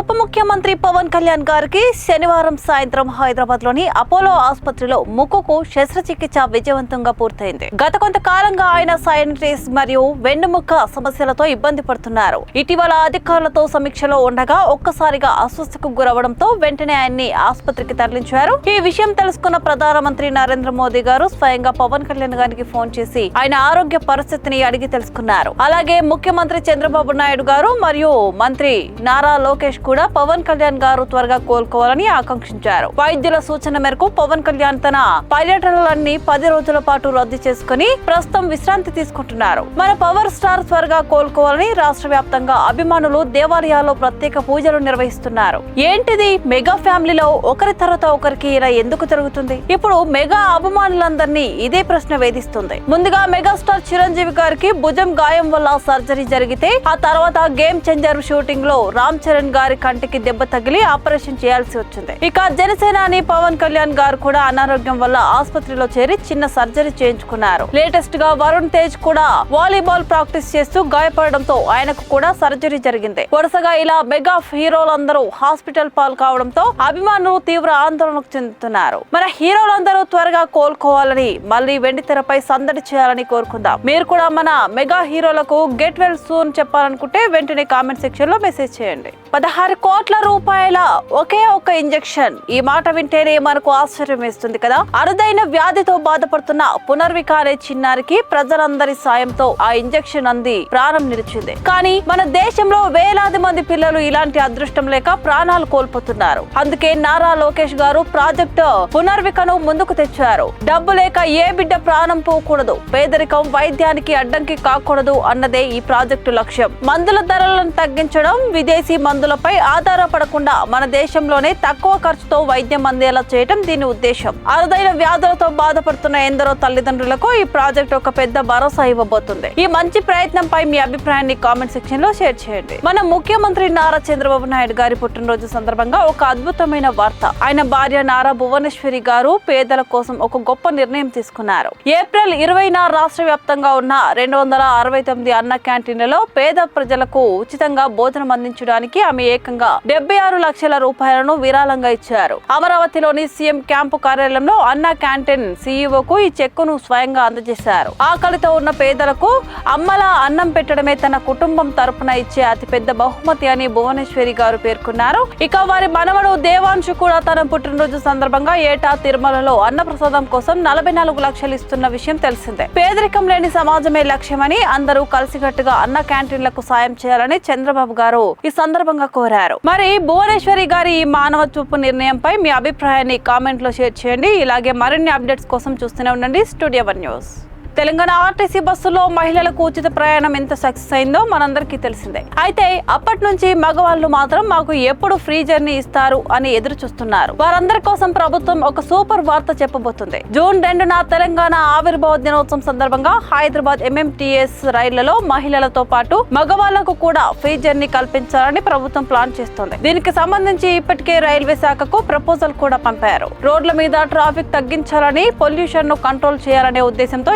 ఉప ముఖ్యమంత్రి పవన్ కళ్యాణ్ గారికి శనివారం సాయంత్రం హైదరాబాద్ లోని అపోలో ఆసుపత్రిలో ముక్కుకు శస్త్రచికిత్స విజయవంతంగా పూర్తయింది. గత కొంతకాలంగా ఆయన సైనటిస్ మరియు వెన్నుముక్క సమస్యలతో ఇబ్బంది పడుతున్నారు. ఇటీవల అధికారులతో సమీక్షలో ఉండగా ఒక్కసారిగా అస్వస్థకు గురవడంతో వెంటనే ఆయన్ని ఆసుపత్రికి తరలించారు. ఈ విషయం తెలుసుకున్న ప్రధానమంత్రి నరేంద్ర మోదీ గారు స్వయంగా పవన్ కళ్యాణ్ గారికి ఫోన్ చేసి ఆయన ఆరోగ్య పరిస్థితిని అడిగి తెలుసుకున్నారు. అలాగే ముఖ్యమంత్రి చంద్రబాబు నాయుడు గారు మరియు మంత్రి నారా లోకేష్ కూడా పవన్ కళ్యాణ్ గారు త్వరగా కోలుకోవాలని ఆకాంక్షించారు. వైద్యుల సూచన మేరకు పవన్ కళ్యాణ్ తన పర్యటనలన్నీ 10 రోజుల పాటు రద్దు చేసుకుని ప్రస్తుతం విశ్రాంతి తీసుకుంటున్నారు. మన పవర్ స్టార్ త్వరగా కోలుకోవాలని రాష్ట్ర వ్యాప్తంగా అభిమానులు దేవాలయాల్లో ప్రత్యేక పూజలు నిర్వహిస్తున్నారు. ఏంటిది, మెగా ఫ్యామిలీలో ఒకరి తర్వాత ఒకరికి ఇలా ఎందుకు జరుగుతుంది? ఇప్పుడు మెగా అభిమానులందరినీ ఇదే ప్రశ్న వేధిస్తుంది. ముందుగా మెగాస్టార్ చిరంజీవి గారికి భుజం గాయం వల్ల సర్జరీ జరిగితే ఆ తర్వాత గేమ్ చేంజర్ షూటింగ్ లో రామ్ చరణ్ గారి కంటికి దెబ్బ తగిలి ఆపరేషన్ చేయాల్సి వచ్చింది. ఇక జనసేనాని పవన్ కళ్యాణ్ గారు కూడా అనారోగ్యం వల్ల ఆసుపత్రిలో చేరి చిన్న సర్జరీ చేయించుకున్నారు. లేటెస్ట్ గా వరుణ్ తేజ్ కూడా వాలీబాల్ ప్రాక్టీస్ చేస్తూ గాయపడడంతో ఆయనకు కూడా సర్జరీ జరిగింది. వరుసగా ఇలా మెగా హీరోలందరూ హాస్పిటల్ పాలు కావడంతో అభిమానులు తీవ్ర ఆందోళనకు చెందుతున్నారు. మన హీరోలందరూ త్వరగా కోలుకోవాలని మళ్ళీ వెండితెరపై సందడి చేయాలని కోరుకుందాం. మీరు కూడా మన మెగా హీరోలకు గెట్ వెల్ సూన్ చెప్పాలనుకుంటే వెంటనే కామెంట్ సెక్షన్ లో మెసేజ్ చేయండి. 16 కోట్ల రూపాయల ఒకే ఒక్క ఇంజెక్షన్. ఈ మాట వింటేనే మనకు ఆశ్చర్యం వేస్తుంది కదా. అరుదైన వ్యాధితో బాధపడుతున్న పునర్విక అనే చిన్నారికి ప్రజలందరి సాయంతో ఆ ఇంజెక్షన్ అంది ప్రాణం నిలిచింది. కానీ మన దేశంలో వేలాది మంది పిల్లలు ఇలాంటి అదృష్టం లేక ప్రాణాలు కోల్పోతున్నారు. అందుకే నారా లోకేష్ గారు ప్రాజెక్టు పునర్వికను ముందుకు తెచ్చారు. డబ్బు లేక ఏ బిడ్డ ప్రాణం పోకూడదు, పేదరికం వైద్యానికి అడ్డంకి కాకూడదు అన్నదే ఈ ప్రాజెక్టు లక్ష్యం. మందుల ధరలను తగ్గించడం, విదేశీ మందులపై ఆధారపడకుండా మన దేశంలోనే తక్కువ ఖర్చుతో వైద్యం అందేలా చేయడం దీని ఉద్దేశం. అరుదైన వ్యాధులతో బాధపడుతున్న ఎందరో తల్లిదండ్రులకు ఈ ప్రాజెక్ట్ ఒక పెద్ద భరోసా ఇవ్వబోతుంది. ఈ మంచి ప్రయత్నంపై మీ అభిప్రాయాన్ని కామెంట్ సెక్షన్ లో షేర్ చేయండి. మన ముఖ్యమంత్రి నారా చంద్రబాబు నాయుడు గారి పుట్టినరోజు సందర్భంగా ఒక అద్భుతమైన వార్త. ఆయన భార్య నారా భువనేశ్వరి గారు పేదల కోసం ఒక గొప్ప నిర్ణయం తీసుకున్నారు. ఏప్రిల్ 20న రాష్ట్ర వ్యాప్తంగా ఉన్న 269 అన్న క్యాంటీన్లలో పేద ప్రజలకు ఉచితంగా భోజనం అందించడానికి ఆమె ఏకంగా 76 లక్షల రూపాయలను విరాళంగా ఇచ్చారు. అమరావతిలోని సీఎం క్యాంపు కార్యాలయంలో అన్న క్యాంటీన్ సీఈఓకు ఈ చెక్కును స్వయంగా అందజేశారు. ఆకలితో ఉన్న పేదలకు అమ్మలా అన్నం పెట్టడమే తన కుటుంబం తరపున ఇచ్చే అతిపెద్ద బహుమతి అని భువనేశ్వరి గారు పేర్కొన్నారు. ఇక వారి మనవడు దేవాంశు కూడా తన పుట్టినరోజు సందర్భంగా ఏటా తిరుమలలో అన్నప్రసాదం కోసం 44 లక్షలు ఇస్తున్న విషయం తెలిసిందే. పేదరికం లేని సమాజమే లక్ష్యమని అందరూ కలిసికట్టుగా అన్న క్యాంటీన్లకు సాయం చేయాలని చంద్రబాబు గారు ఈ సందర్భంగా కోరారు. మరి భువనేశ్వరి గారి ఈ మానవత్వపు నిర్ణయంపై మీ అభిప్రాయాన్ని కామెంట్ లో షేర్ చేయండి. ఇలాగే మరిన్ని అప్డేట్స్ కోసం చూస్తూనే ఉండండి స్టూడియో 1 న్యూస్. తెలంగాణ ఆర్టీసీ బస్సులో మహిళలకు ఉచిత ప్రయాణం ఎంత సక్సెస్ అయిందో మనందరికీ తెలిసిందే. అయితే అప్పటి నుంచి మగవాళ్ళు మాత్రం మాకు ఎప్పుడు ఫ్రీ జర్నీ ఇస్తారు అని ఎదురు చూస్తున్నారు. వారందరి కోసం ప్రభుత్వం ఒక సూపర్ వార్త చెప్పబోతుంది. జూన్ 2న తెలంగాణ ఆవిర్భావ దినోత్సవం సందర్భంగా హైదరాబాద్ ఎంఎంటీఎస్ రైళ్లలో మహిళలతో పాటు మగవాళ్లకు కూడా ఫ్రీ జర్నీ కల్పించాలని ప్రభుత్వం ప్లాన్ చేస్తోంది. దీనికి సంబంధించి ఇప్పటికే రైల్వే శాఖకు ప్రపోజల్ కూడా పంపారు. రోడ్ల మీద ట్రాఫిక్ తగ్గించాలని, పొల్యూషన్ ను కంట్రోల్ చేయాలనే ఉద్దేశంతో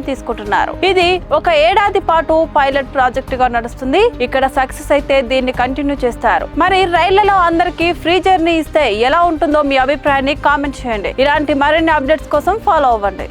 తీసుకుంటున్నారు. ఇది ఒక ఏడాది పాటు పైలట్ ప్రాజెక్ట్ గా నడుస్తుంది. ఇక్కడ సక్సెస్ అయితే దీన్ని కంటిన్యూ చేస్తారు. మరి రైళ్లలో అందరికీ ఫ్రీ జర్నీ ఇస్తే ఎలా ఉంటుందో మీ అభిప్రాయాన్ని కామెంట్ చేయండి. ఇలాంటి మరిన్ని అప్డేట్స్ కోసం ఫాలో అవ్వండి.